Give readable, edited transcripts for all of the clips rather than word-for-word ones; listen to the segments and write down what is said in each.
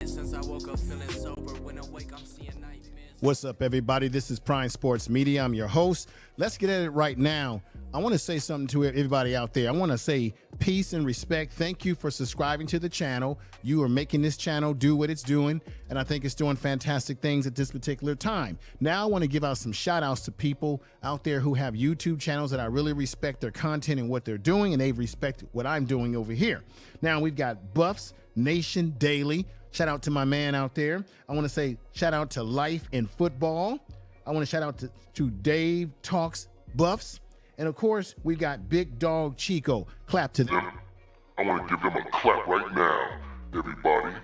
Since I woke up feeling sober, when awake I'm seeing nightmares. What's up, everybody? This is Prime Sports Media. I'm your host. Let's get at it right now. I want to say something to everybody out there. I want to say peace and respect. Thank you for subscribing to the channel. You are making this channel do what it's doing, and I think it's doing fantastic things at this particular time. Now I want to give out some shout outs to people out there who have YouTube channels that I really respect their content and what they're doing, and they respect what I'm doing over here. Now we've got Buffs Nation Daily. Shout out to my man out there. I want to say shout out to Life in Football. I want to shout out to Dave Talks Buffs. And of course, we got Big Dog Chico. Clap to them. I want to give them a clap right now, everybody.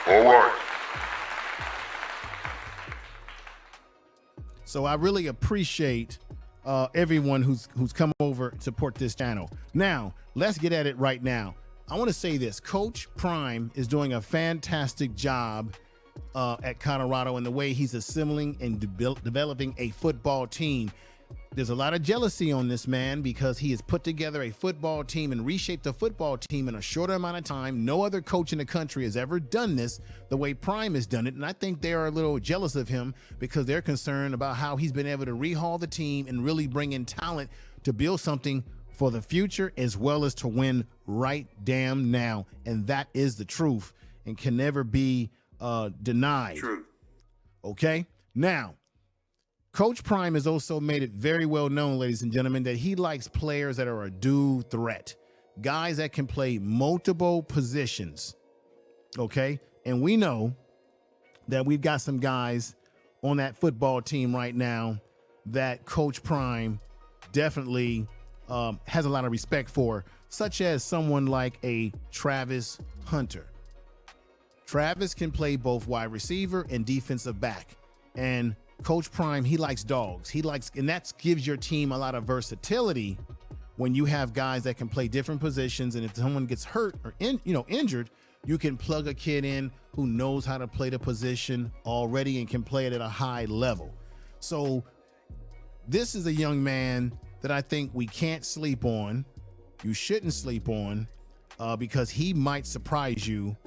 All right. So I really appreciate everyone who's come over to support this channel. Now, let's get at it right now. I want to say this. Coach Prime is doing a fantastic job at Colorado in the way he's assembling and developing a football team. There's a lot of jealousy on this man because he has put together a football team and reshaped a football team in a shorter amount of time. No other coach in the country has ever done this the way Prime has done it. And I think they are a little jealous of him because they're concerned about how he's been able to rehaul the team and really bring in talent to build something for the future as well as to win right damn now. And that is the truth and can never be denied. True. Okay. Now, Coach Prime has also made it very well known, ladies and gentlemen, that he likes players that are a dual threat, guys that can play multiple positions. Okay. And we know that we've got some guys on that football team right now that Coach Prime definitely has a lot of respect for, such as someone like a Travis Hunter. Travis can play both wide receiver and defensive back. And Coach Prime, he likes dogs. And that gives your team a lot of versatility when you have guys that can play different positions. And if someone gets hurt or injured, you can plug a kid in who knows how to play the position already and can play it at a high level. So this is a young man that I think we can't sleep on. You shouldn't sleep on because he might surprise you.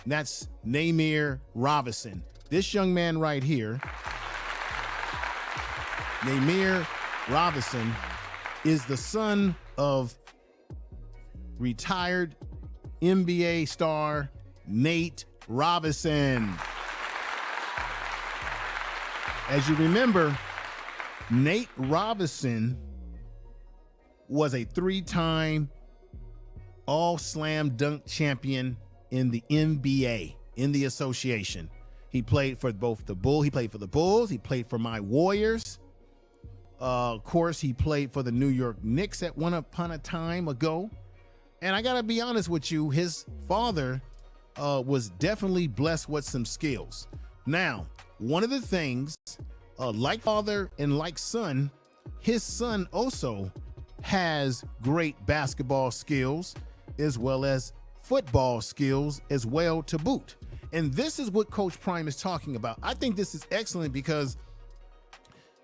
And that's Nahmier Robinson. This young man right here, Nahmier Robinson, is the son of retired NBA star Nate Robinson. As you remember, Nate Robinson was a three-time all-slam dunk champion in the NBA, in the association. He played for both the Bulls. He played for the Bulls. He played for my Warriors. Of course, he played for the New York Knicks at one upon a time ago. And I got to be honest with you, his father was definitely blessed with some skills. Now, one of the things, like father and like son, his son also has great basketball skills as well as football skills as well to boot. And this is what Coach Prime is talking about. I think this is excellent because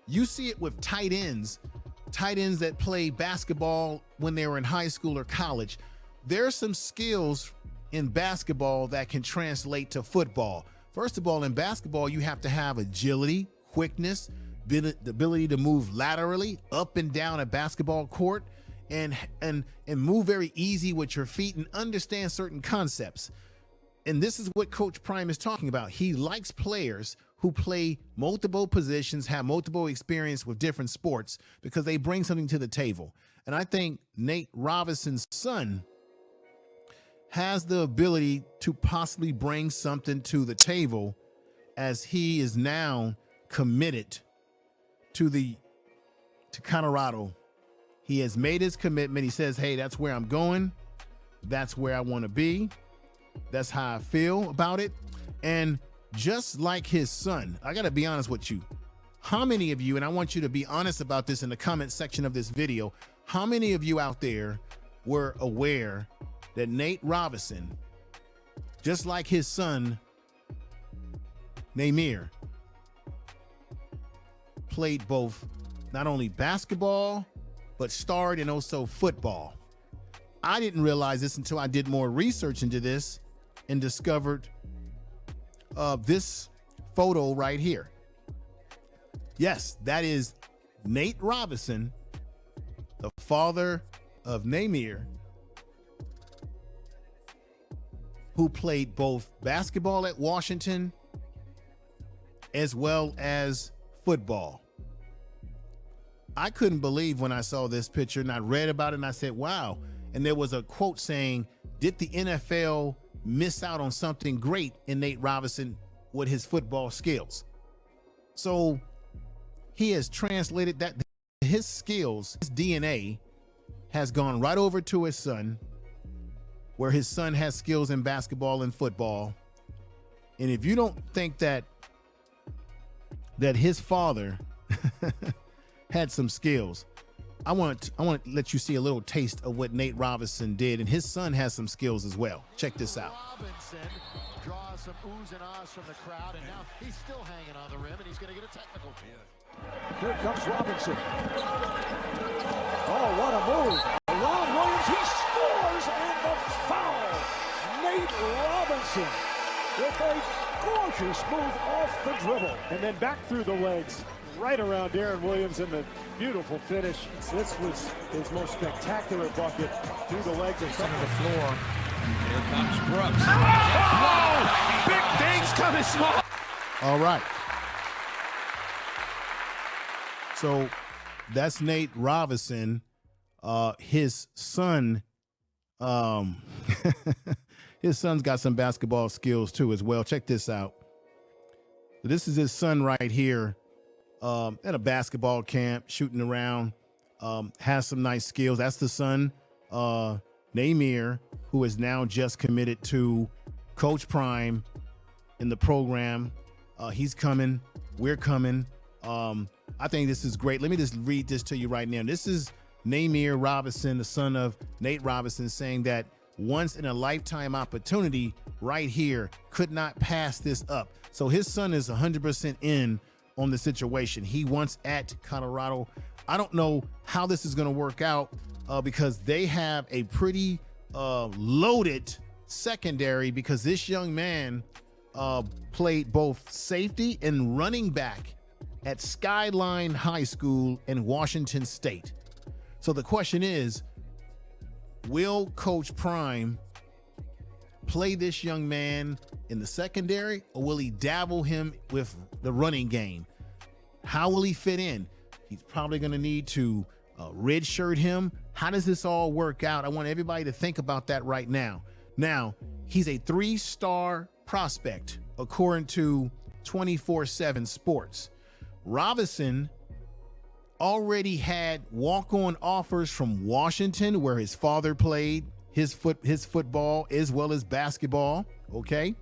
you see it with tight ends that play basketball when they were in high school or college. There are some skills in basketball that can translate to football. First of all, in basketball, you have to have agility, quickness, the ability to move laterally up and down a basketball court and move very easy with your feet and understand certain concepts. And this is what Coach Prime is talking about. He likes players who play multiple positions, have multiple experience with different sports because they bring something to the table. And I think Nate Robinson's son has the ability to possibly bring something to the table as he is now committed to Colorado. He has made his commitment. He says, hey, that's where I'm going. That's where I want to be. That's how I feel about it. And just like his son, I got to be honest with you. How many of you, and I want you to be honest about this in the comment section of this video, how many of you out there were aware that Nate Robinson, just like his son, Nahmier, played both not only basketball, but starred in also football? I didn't realize this until I did more research into this and discovered this photo right here. Yes, that is Nate Robinson, the father of Nahmier, who played both basketball at Washington as well as football. I couldn't believe when I saw this picture and I read about it and I said, wow. And there was a quote saying, did the NFL miss out on something great in Nate Robinson with his football skills? So he has translated that, his skills, his DNA has gone right over to his son, where his son has skills in basketball and football. And if you don't think that his father had some skills, I want to let you see a little taste of what Nate Robinson did, and his son has some skills as well. Check this out. Robinson draws some oohs and ahs from the crowd, and now he's still hanging on the rim, and he's going to get a technical. Here comes Robinson. Oh, what a move. Around Williams, he scores, and the foul. Nate Robinson with a gorgeous move off the dribble. And then back through the legs, right around Darren Williams, and the beautiful finish. This was his most spectacular bucket through the legs and center the floor. Here comes Brooks. Oh! Big things coming small. All right. So that's Nate Robinson. His son, his son's got some basketball skills too as well. Check this out. This is his son right here at a basketball camp, shooting around, has some nice skills. That's the son, Nahmier, who is now just committed to Coach Prime in the program. He's coming. We're coming. I think this is great. Let me just read this to you right now. This is Nahmier Robinson, the son of Nate Robinson, saying that once in a lifetime opportunity right here, could not pass this up. So his son is 100% in on the situation. He wants at Colorado. I don't know how this is going to work out because they have a pretty loaded secondary, because this young man played both safety and running back at Skyline High School in Washington State. So the question is, will Coach Prime play this young man in the secondary, or will he dabble him with the running game? How will he fit in? He's probably going to need to redshirt him. How does this all work out? I want everybody to think about that right now. Now, he's a 3-star prospect, according to 24/7 Sports. Robinson already had walk-on offers from Washington, where his father played his football as well as basketball. Okay.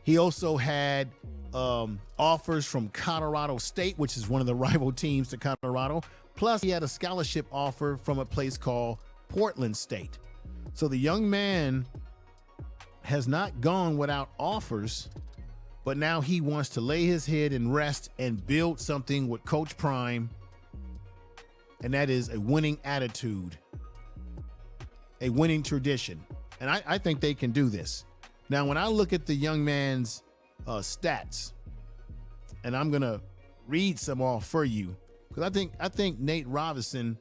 He also had offers from Colorado State, which is one of the rival teams to Colorado. Plus, he had a scholarship offer from a place called Portland State. So the young man has not gone without offers, but now he wants to lay his head and rest and build something with Coach Prime, and that is a winning attitude, a winning tradition. And I think they can do this. Now, when I look at the young man's stats, and I'm going to read some off for you, because I think Nate Robinson,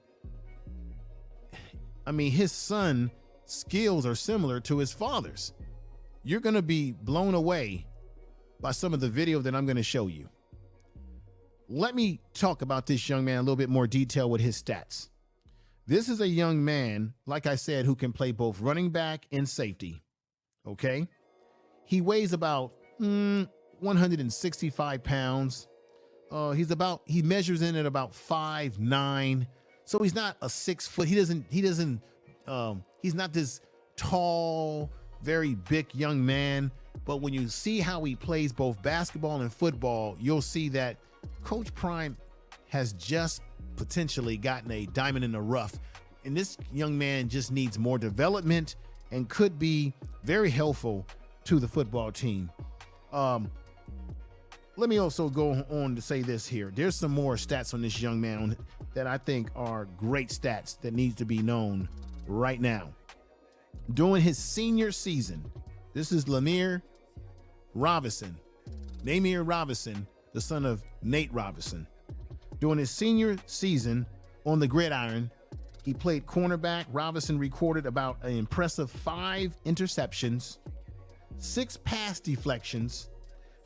I mean, his son's skills are similar to his father's. You're going to be blown away by some of the video that I'm going to show you. Let me talk about this young man a little bit more detail with his stats. This is a young man, like I said, who can play both running back and safety. Okay. He weighs about 165 pounds. He measures in at about 5'9". So he's not a 6 foot. He's not this tall, very big young man. But when you see how he plays both basketball and football, you'll see that Coach Prime has just potentially gotten a diamond in the rough. And this young man just needs more development and could be very helpful to the football team. Let me also go on to say this here. There's some more stats on this young man. that I think are great stats that needs to be known right now. During his senior season, this is Nahmier Robinson, the son of Nate Robinson. During his senior season on the gridiron, he played cornerback. Robinson recorded about an impressive 5 interceptions, 6 pass deflections,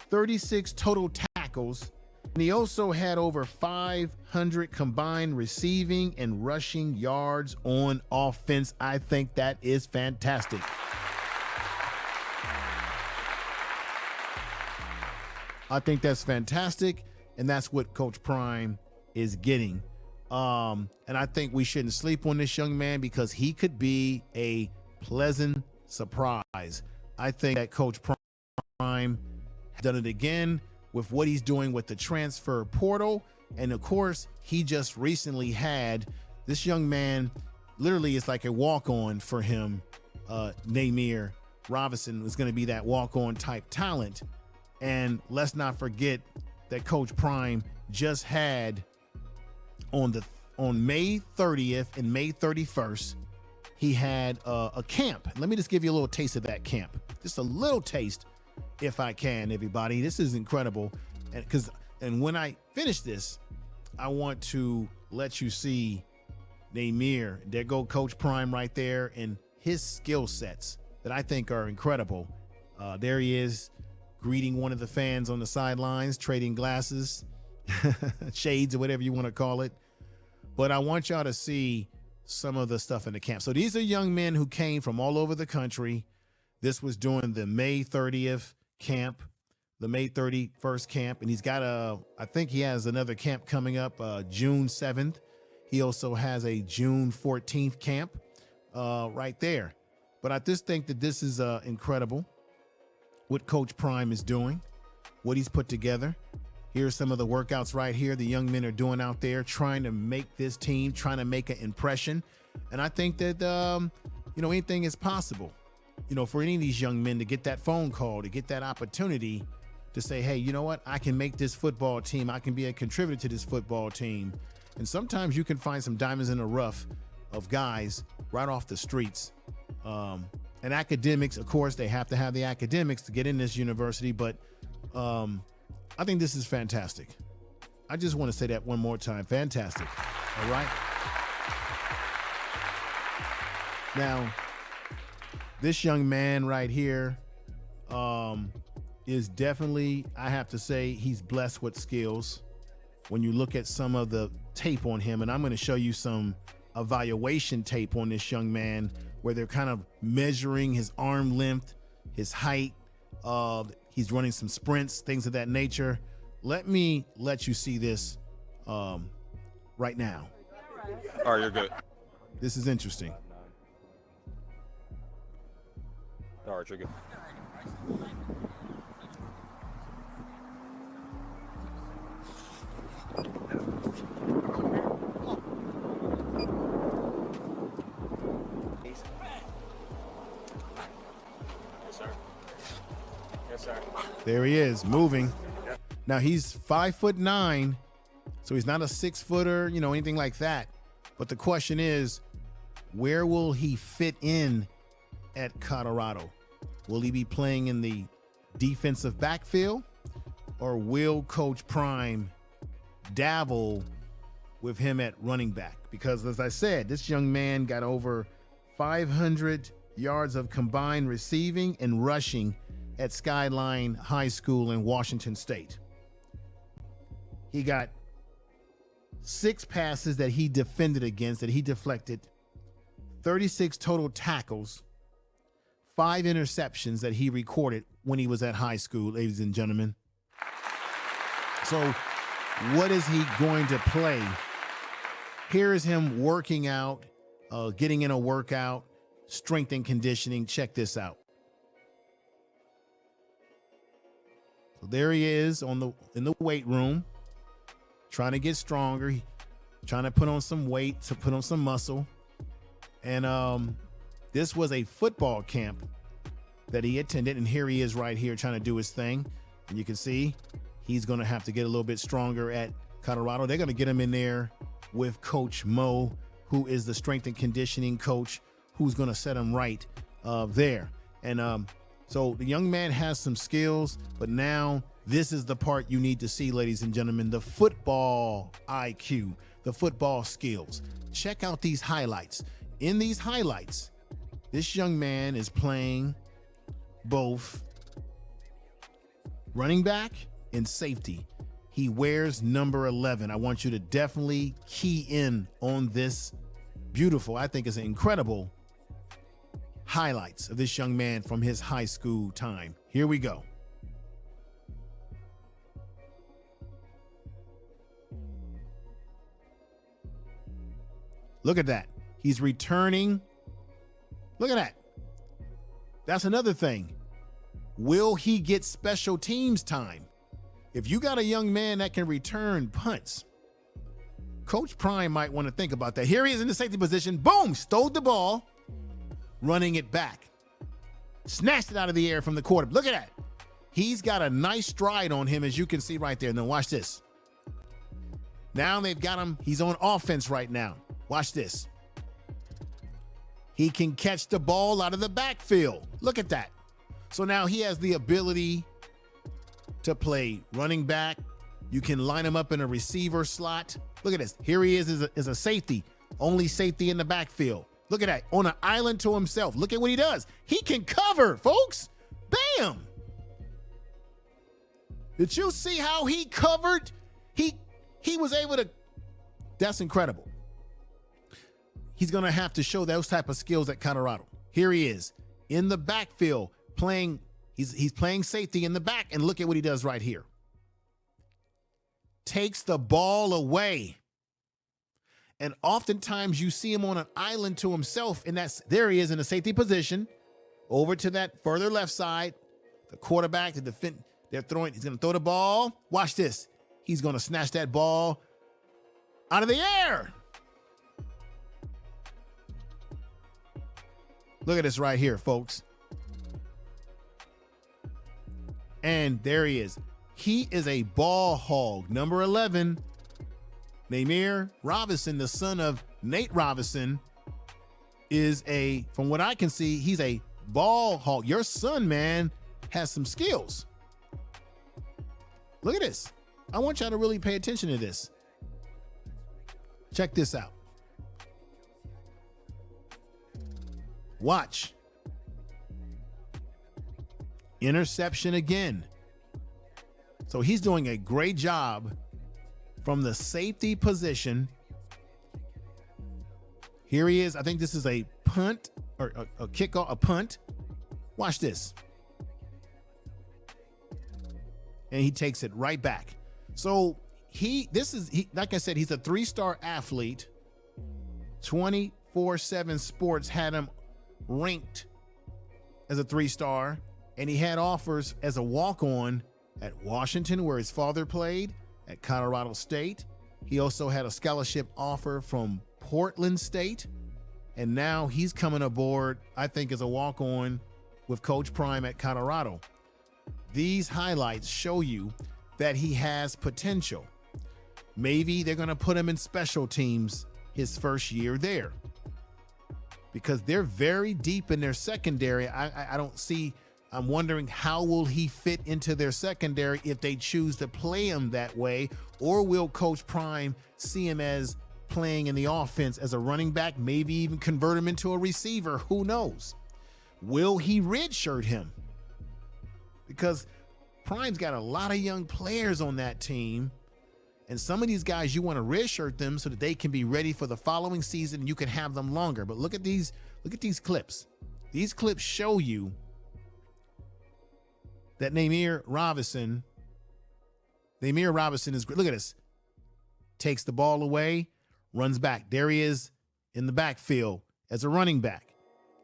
36 total tackles, and he also had over 500 combined receiving and rushing yards on offense. I think that is fantastic. I think that's fantastic, and that's what Coach Prime is getting. And I think we shouldn't sleep on this young man because he could be a pleasant surprise. I think that Coach Prime has done it again with what he's doing with the transfer portal. And of course, he just recently had this young man, literally it's like a walk-on for him. Nahmier Robinson was going to be that walk-on type talent. And let's not forget that Coach Prime just had on May 30th and May 31st, he had a camp. Let me just give you a little taste of that camp. Just a little taste, if I can, everybody. This is incredible. And when I finish this, I want to let you see Nahmier. There go Coach Prime right there and his skill sets that I think are incredible. There he is, greeting one of the fans on the sidelines, trading glasses, shades, or whatever you want to call it. But I want y'all to see some of the stuff in the camp. So these are young men who came from all over the country. This was during the May 30th camp, the May 31st camp. And he's got I think he has another camp coming up June 7th. He also has a June 14th camp right there. But I just think that this is incredible what Coach Prime is doing, what he's put together. Here's some of the workouts right here the young men are doing out there, trying to make this team, trying to make an impression. And I think that, anything is possible, for any of these young men to get that phone call, to get that opportunity to say, hey, you know what? I can make this football team. I can be a contributor to this football team. And sometimes you can find some diamonds in the rough of guys right off the streets. And academics, of course, they have to have the academics to get in this university. But I think this is fantastic. I just want to say that one more time. Fantastic. All right. Now, this young man right here is definitely, I have to say, he's blessed with skills. When you look at some of the tape on him, and I'm going to show you some evaluation tape on this young man where they're kind of measuring his arm length, his height. He's running some sprints, things of that nature. Let me let you see this right now. All right, you're good. This is interesting. All right, you're good. There he is, moving. Now he's 5'9", so he's not a 6-footer, anything like that. But the question is, where will he fit in at Colorado? Will he be playing in the defensive backfield, or will Coach Prime dabble with him at running back? Because as I said, this young man got over 500 yards of combined receiving and rushing at Skyline High School in Washington State. He got 6 passes that he defended against, that he deflected, 36 total tackles, 5 interceptions that he recorded when he was at high school, ladies and gentlemen. So what is he going to play? Here is him working out, getting in a workout, strength and conditioning. Check this out. So there he is in the weight room, trying to get stronger, trying to put on some weight, to put on some muscle. And this was a football camp that he attended, and here he is right here trying to do his thing. And you can see he's going to have to get a little bit stronger at Colorado. They're going to get him in there with Coach Mo, who is the strength and conditioning coach, who's going to set him right there. And so the young man has some skills, but now this is the part you need to see, ladies and gentlemen, the football IQ, the football skills. Check out these highlights. In these highlights, this young man is playing both running back and safety. He wears number 11. I want you to definitely key in on this beautiful, I think it's an incredible highlights of this young man from his high school time. Here we go. Look at that. He's returning. Look at that. That's another thing. Will he get special teams time? If you got a young man that can return punts, Coach Prime might want to think about that. Here he is in the safety position. Boom, stole the ball, running it back. Snatched it out of the air from the quarterback. Look at that. He's got a nice stride on him, as you can see right there. Now watch this. Now they've got him. He's on offense right now. Watch this. He can catch the ball out of the backfield. Look at that. So now he has the ability to play running back. You can line him up in a receiver slot. Look at this. Here he is as a safety. Only safety in the backfield. Look at that. On an island to himself. Look at what he does. He can cover, folks. Bam. Did you see how he covered? He was able to. That's incredible. He's going to have to show those type of skills at Colorado. Here he is in the backfield playing. He's playing safety in the back, and look at what he does right here. Takes the ball away. And oftentimes you see him on an island to himself, and there he is in the safety position. Over to that further left side. The quarterback, the defense, they're throwing. He's going to throw the ball. Watch this. He's going to snatch that ball out of the air. Look at this right here, folks. And there he is. He is a ball hog. Number 11, Nahmier Robinson, the son of Nate Robinson, is from what I can see, he's a ball hog. Your son, man, has some skills. Look at this. I want y'all to really pay attention to this. Check this out. Watch. Interception again. So he's doing a great job from the safety position. Here he is. I think this is a punt or a kickoff, a punt. Watch this. And he takes it right back. So like I said, he's a 3-star athlete. 24/7 Sports had him ranked as a 3-star, and he had offers as a walk-on at Washington, where his father played, at Colorado State. He also had a scholarship offer from Portland State, and now he's coming aboard, I think, as a walk-on with Coach Prime at Colorado. These highlights show you that he has potential. Maybe they're going to put him in special teams his first year there, because they're very deep in their secondary. I don't see, I'm wondering how will he fit into their secondary if they choose to play him that way, or will Coach Prime see him as playing in the offense as a running back, maybe even convert him into a receiver? Who knows? Will he redshirt him? Because Prime's got a lot of young players on that team, and some of these guys, you want to redshirt them so that they can be ready for the following season and you can have them longer. But look at these clips. These clips show you that Nahmier Robinson is great. Look at this. Takes the ball away, runs back. There he is in the backfield as a running back.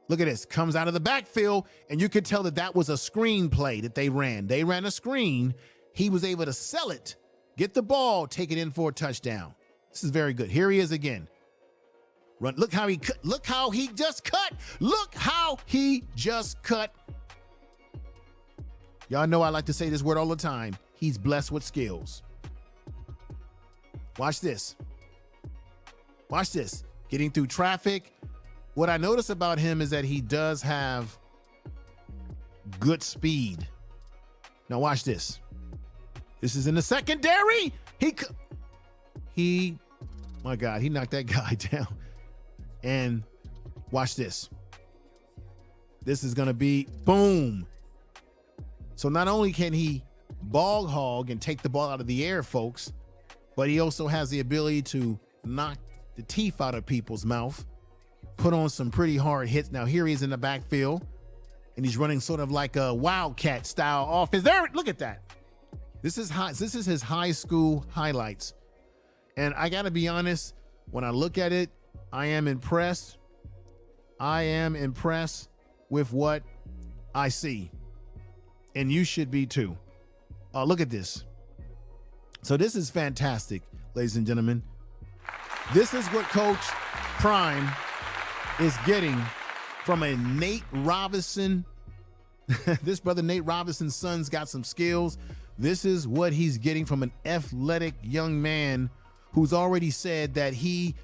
Look at this. Comes out of the backfield, and you could tell that that was a screen play that they ran. They ran a screen. He was able to sell it, get the ball, take it in for a touchdown. This is very good. Here he is again. Run. Look how he cut. Look how he just cut. Look how he just cut. Y'all know I like to say this word all the time. He's blessed with skills. Watch this. Watch this. Getting through traffic. What I notice about him is that he does have good speed. Now watch this. This is in the secondary. My God, he knocked that guy down. And watch this. This is going to be boom. So not only can he ball hog and take the ball out of the air, folks, but he also has the ability to knock the teeth out of people's mouth, put on some pretty hard hits. Now here he is in the backfield, and he's running sort of like a wildcat style offense. There, look at that. This is his high school highlights. And I got to be honest, when I look at it, I am impressed. I am impressed with what I see. And you should be too. Look at this. So this is fantastic, ladies and gentlemen. This is what Coach Prime is getting from a Nate Robinson. This brother Nate Robinson's son's got some skills. This is what he's getting from an athletic young man who's already said that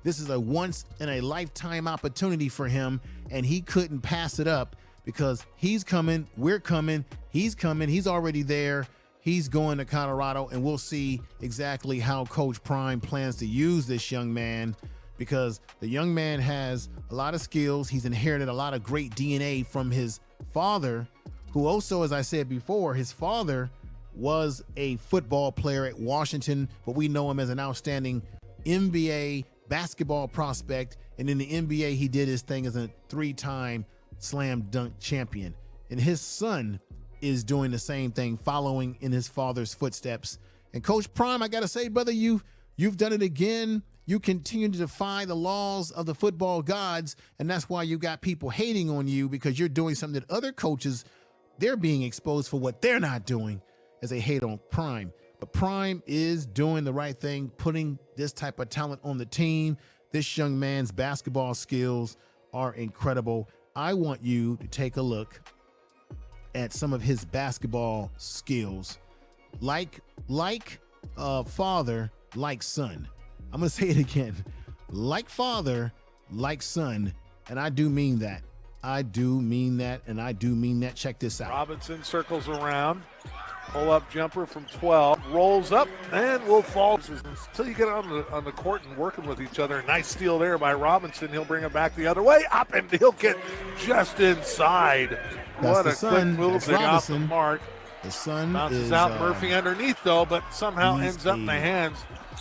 this is a once in a lifetime opportunity for him, and he couldn't pass it up because he's coming, we're coming, he's already there. He's going to Colorado, and we'll see exactly how Coach Prime plans to use this young man, because the young man has a lot of skills. He's inherited a lot of great DNA from his father, who also, as I said before, his father was a football player at Washington, but we know him as an outstanding NBA basketball prospect. And in the NBA, he did his thing as a 3-time slam dunk champion. And his son is doing the same thing, following in his father's footsteps. And Coach Prime, I got to say, brother, you've done it again. You continue to defy the laws of the football gods, and that's why you got people hating on you, because you're doing something that other coaches, they're being exposed for what they're not doing as they hate on Prime. But Prime is doing the right thing, putting this type of talent on the team. This young man's basketball skills are incredible. I want you to take a look at some of his basketball skills. Like father, like son. I'm going to say it again. Like father, like son. And I do mean that. I do mean that, and I do mean that. Check this out. Robinson circles around. Pull-up jumper from 12. Rolls up and will fall. Until you get on the court and working with each other. Nice steal there by Robinson. He'll bring it back the other way. Up, and he'll get just inside. What a quick move. They got the mark. The son bounces is out Murphy underneath, though, but somehow ends up in the hands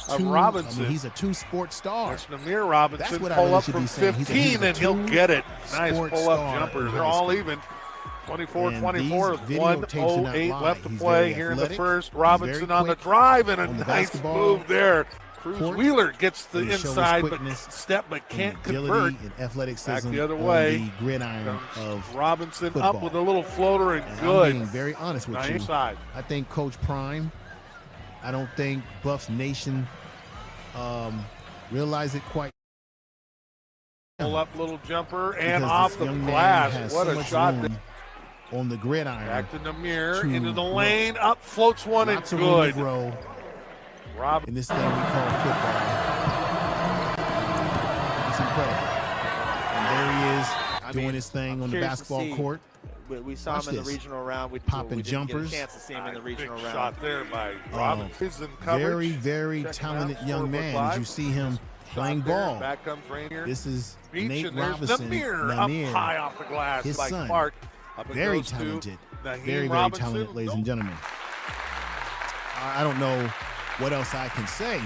of Robinson. I mean, he's a two-sport star. That's Nahmier Robinson. That's what pull really up should from be saying. 15, and he'll get it. Nice pull-up jumper. They're all school. even. 24-24 with videotapes do not 1:08 lie. left to He's play very here in athletic. the first. He's Robinson very on the quick drive, and a on the nice basketball move there. Cruz court. Wheeler gets the And he shows inside quickness step, but can't and convert. agility and athleticism Back the other on way. the gridiron of Robinson football. up with a little floater, and And good. I'm being very honest with you. Side. I think Coach Prime, I don't think Buffs Nation realize it quite. Pull up little jumper and Because off this the young man glass. has What so a much shot. room on the gridiron. Back to Nahmier to into the grow. lane. Up floats one, and Lots of room to good. grow Rob in this thing we call football. It's incredible. And there he is doing his thing on the basketball court. We saw Watch him in the this. regional round. We Popping didn't jumpers. get a chance to see him in the regional big round. shot there by Robinson. Very, very talented young man. As you see him playing ball. Back comes Rainier. This is Beach, Nate and there's Robinson Nahmier up high off the glass his by son. Clark. Up it Very goes to talented. Nahmier Very, very Robinson. talented, ladies and gentlemen. I don't know what else I can say,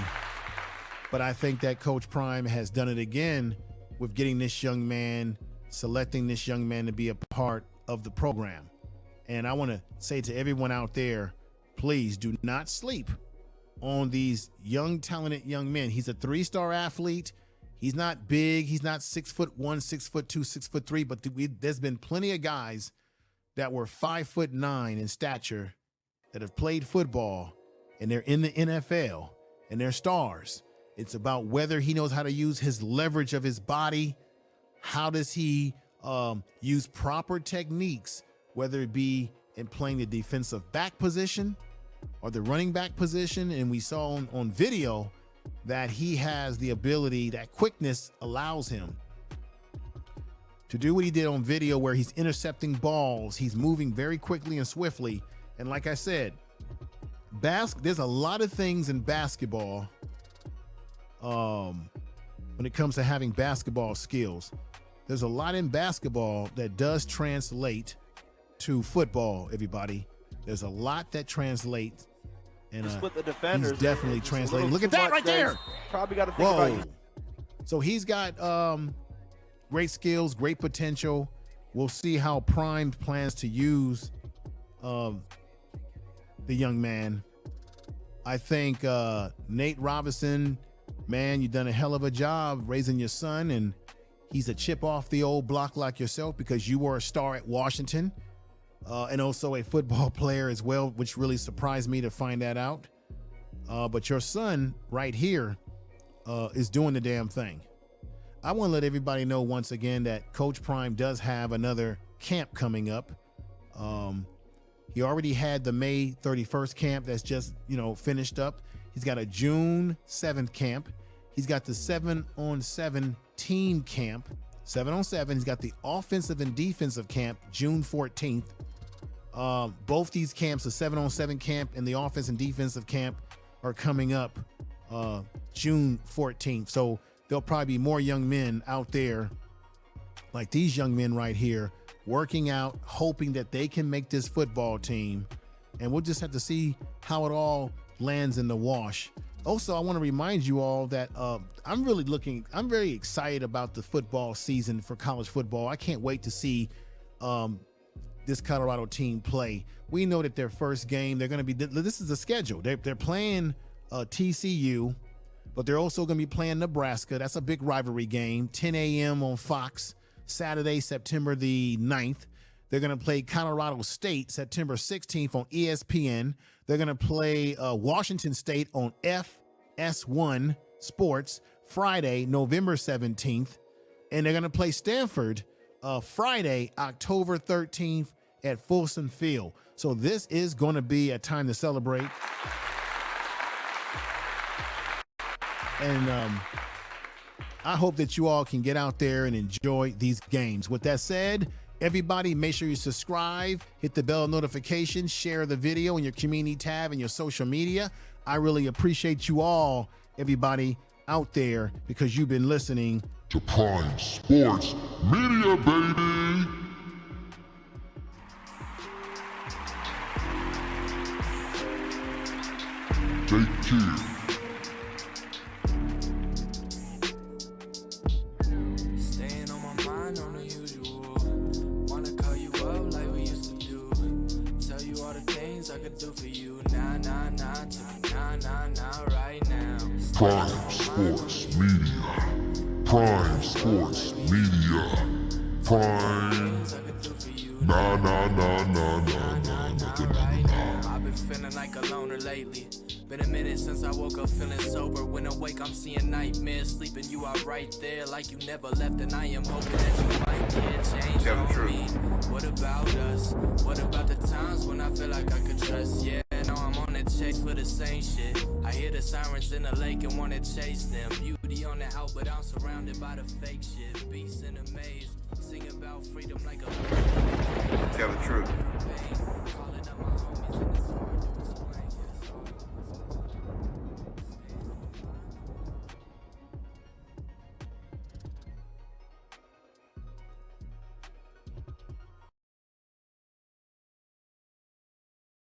but I think that Coach Prime has done it again with getting this young man, selecting this young man to be a part of the program. And I want to say to everyone out there, please do not sleep on these young, talented young men. He's a 3-star athlete. He's not big. He's not 6'1", 6'2", 6'3", but there's been plenty of guys that were 5'9" in stature that have played football, and they're in the NFL, and they're stars. It's about whether he knows how to use his leverage of his body. How does he use proper techniques, whether it be in playing the defensive back position or the running back position. And we saw on video that he has the ability, that quickness allows him to do what he did on video, where he's intercepting balls. He's moving very quickly and swiftly. And like I said, there's a lot of things in basketball when it comes to having basketball skills. There's a lot in basketball that does translate to football, everybody. There's a lot that translates. And Just with the defenders, he's definitely it's a translating. little Look at too that much right there. Probably got to think about you. So he's got great skills, great potential. We'll see how Prime plans to use the young man. I think Nate Robinson, man, you've done a hell of a job raising your son, and he's a chip off the old block like yourself, because you were a star at Washington and also a football player as well, which really surprised me to find that out. But your son right here is doing the damn thing. I want to let everybody know once again that Coach Prime does have another camp coming up. He already had the May 31st camp that's just, finished up. He's got a June 7th camp. He's got the 7-on-7 team camp, 7-on-7. He's got the offensive and defensive camp, June 14th. Both these camps, the 7-on-7 camp and the offense and defensive camp, are coming up June 14th. So there'll probably be more young men out there, like these young men right here, working out, hoping that they can make this football team. And we'll just have to see how it all lands in the wash. Also, I want to remind you all that I'm very excited about the football season for college football. I can't wait to see this Colorado team play. We know that their first game, they're going to be, this is the schedule. They're playing TCU, but they're also going to be playing Nebraska. That's a big rivalry game, 10 a.m. on Fox, Saturday, September the 9th. They're going to play Colorado State September 16th on ESPN. They're going to play Washington State on FS1 Sports Friday, November 17th. And they're going to play Stanford Friday, October 13th at Folsom Field. So this is going to be a time to celebrate. And I hope that you all can get out there and enjoy these games. With that said, everybody, make sure you subscribe, hit the bell notification, share the video in your community tab and your social media. I really appreciate you all, everybody out there, because you've been listening to Prime Sports Media, baby. Take care. Staying on my mind on the usual. Wanna call you up like we used to do. Tell you all the things I could do for you. Nah, nah, nah, tell me nah, nah, nah, right now. Prime Sports Media. Prime Sports Media. Prime. Nah, nah, nah, nah, nah, nah, nah. I've been feeling like a loner lately. Been a minute since I woke up feeling sober. When awake, I'm seeing nightmares. Sleeping, you are right there like you never left. And I am hoping that you might get change on me. What about us? What about the times when I feel like I could trust? Yeah, no, I'm on a check for the same shit. I hear the sirens in the lake and wanna chase them. Beauty on the out, but I'm surrounded by the fake shit. Beasts in a maze, sing about freedom like a... Tell the truth.